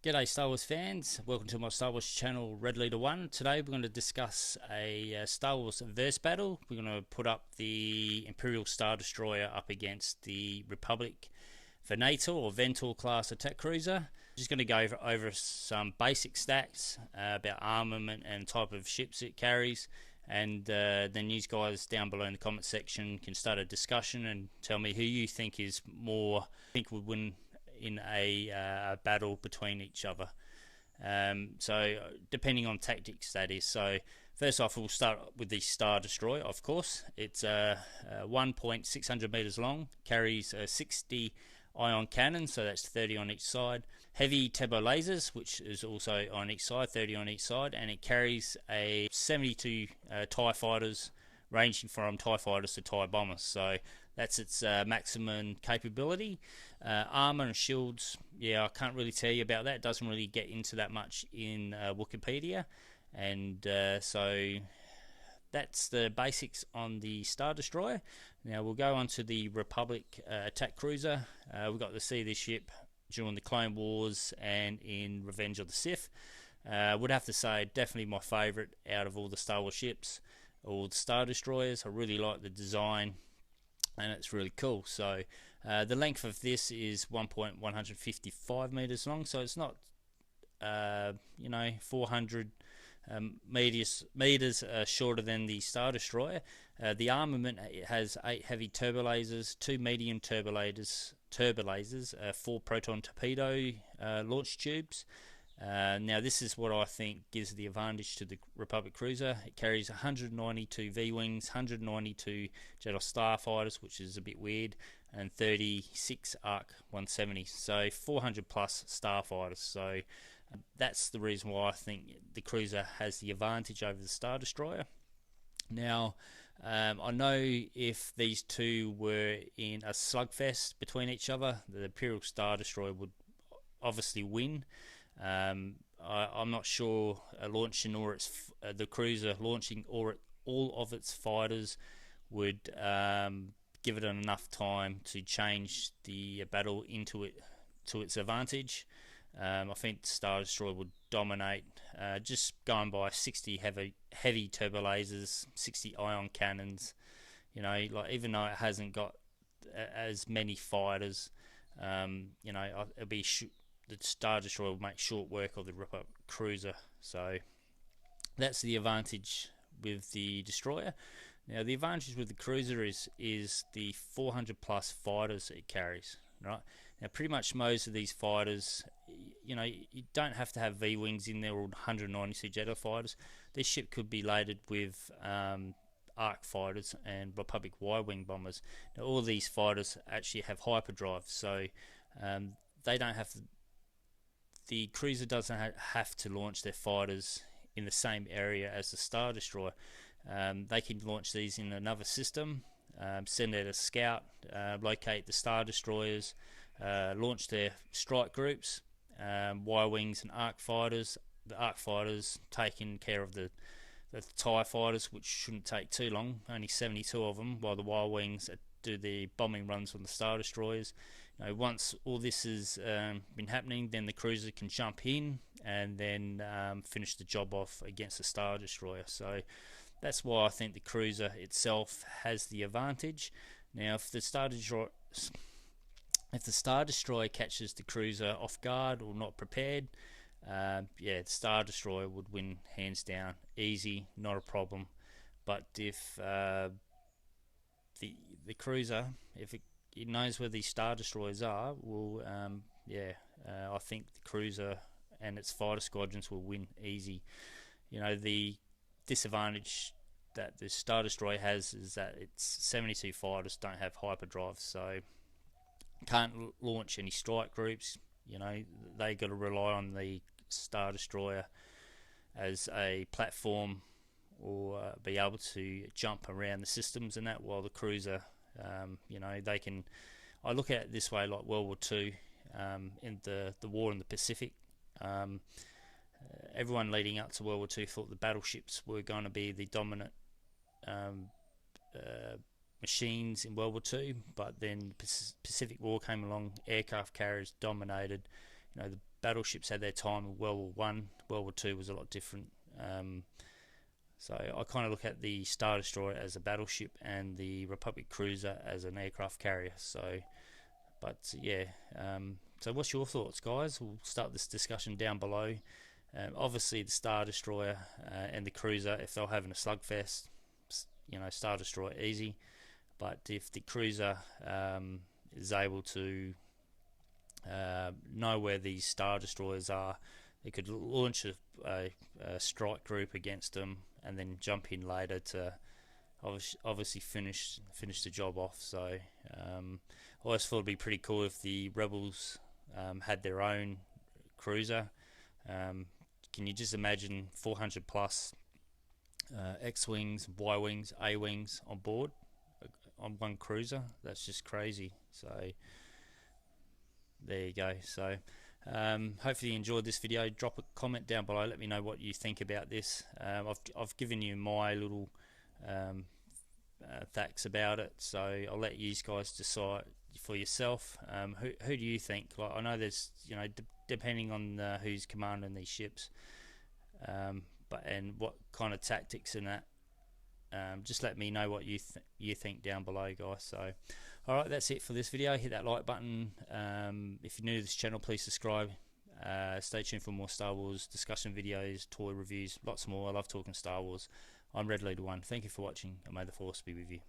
G'day Star Wars fans, welcome to my Star Wars channel Red Leader 1. Today we're going to discuss a Star Wars verse battle. We're going to put up the Imperial Star Destroyer up against the Republic Venator or Ventor class attack cruiser. Just going to go over some basic stats about armament and type of ships it carries, and then you guys down below in the comment section can start a discussion and tell me who you think would win in a battle between each other. So depending on tactics, that is. So first off, we'll start with the Star Destroyer. Of course, it's 1.600 meters long, carries 60 ion cannons, so that's 30 on each side. Heavy turbo lasers, which is also on each side, 30 on each side, and it carries a 72 TIE fighters, ranging from TIE fighters to TIE bombers. So that's its maximum capability. Armor and shields, yeah, I can't really tell you about that. It doesn't really get into that much in Wikipedia, and so that's the basics on the Star Destroyer. Now we'll go on to the Republic attack cruiser. We got to see this ship during the Clone Wars and in Revenge of the Sith. Would have to say definitely my favourite out of all the Star Wars ships, all the Star Destroyers. I really like the design, and it's really cool. So the length of this is 1.155 meters long, so it's not 400 meters shorter than the Star Destroyer. The armament, it has 8 heavy turbo lasers, 2 medium turbo lasers, 4 proton torpedo launch tubes. Now this is what I think gives the advantage to the Republic cruiser. It carries 192 V-wings, 192 Jedi starfighters, which is a bit weird, and 36 ARC 170, so 400 plus starfighters. So that's the reason why I think the cruiser has the advantage over the Star Destroyer. Now I know if these two were in a slugfest between each other, the Imperial Star Destroyer would obviously win. I'm not sure launching or the cruiser launching all of its fighters would give it enough time to change the battle to its advantage. I think the Star Destroyer would dominate, just going by 60 heavy turbo lasers, 60 ion cannons. Like even though it hasn't got as many fighters, it'll be the Star Destroyer will make short work of the Republic cruiser. So that's the advantage with the destroyer. Now the advantage with the cruiser is the 400 plus fighters it carries. Right now, pretty much most of these fighters, you don't have to have V-wings in there or 192 Jedi fighters. This ship could be loaded with ARC fighters and Republic Y-wing bombers. Now all these fighters actually have hyperdrive, so they don't have to. The cruiser doesn't have to launch their fighters in the same area as the Star Destroyer. They can launch these in another system, send out a scout, locate the Star Destroyers, launch their strike groups, Y-wings and ARC fighters. The ARC fighters taking care of the TIE fighters, which shouldn't take too long, only 72 of them, while the Y-wings do the bombing runs on the Star Destroyers. Once all this has been happening, then the cruiser can jump in and then finish the job off against the Star Destroyer. So that's why I think the cruiser itself has the advantage. Now, if the Star Destroyer catches the cruiser off guard or not prepared, the Star Destroyer would win hands down, easy, not a problem. But if the cruiser, if it knows where these Star Destroyers are, I think the cruiser and its fighter squadrons will win easy. The disadvantage that the Star Destroyer has is that its 72 fighters don't have hyperdrive, so can't launch any strike groups. They got to rely on the Star Destroyer as a platform or be able to jump around the systems and that, while the cruiser, they can. I look at it this way, like World War II, in the war in the Pacific. Everyone leading up to World War II thought the battleships were going to be the dominant machines in World War II, but then the Pacific War came along, aircraft carriers dominated. The battleships had their time. World War One, World War Two was a lot different. So I kind of look at the Star Destroyer as a battleship and the Republic cruiser as an aircraft carrier. So, but yeah. So what's your thoughts, guys? We'll start this discussion down below. Obviously, the Star Destroyer and the cruiser, if they're having a slugfest, Star Destroyer easy. But if the cruiser is able to know where these Star Destroyers are, they could launch a strike group against them and then jump in later to obviously finish the job off. So I always thought it'd be pretty cool if the rebels had their own cruiser. Can you just imagine 400 plus X-wings, Y-wings, A-wings on board on one cruiser? That's just crazy. So there you go. So hopefully you enjoyed this video. Drop a comment down below, let me know what you think about this. I've given you my little facts about it, so I'll let you guys decide for yourself. Who do you think? Like, I know there's, depending on who's commanding these ships, but and what kind of tactics and that. Just let me know what you think down below, guys. So alright, that's it for this video. Hit that like button. If you're new to this channel, please subscribe. Stay tuned for more Star Wars discussion videos, toy reviews, lots more. I love talking Star Wars. I'm Red Leader 1. Thank you for watching, and may the Force be with you.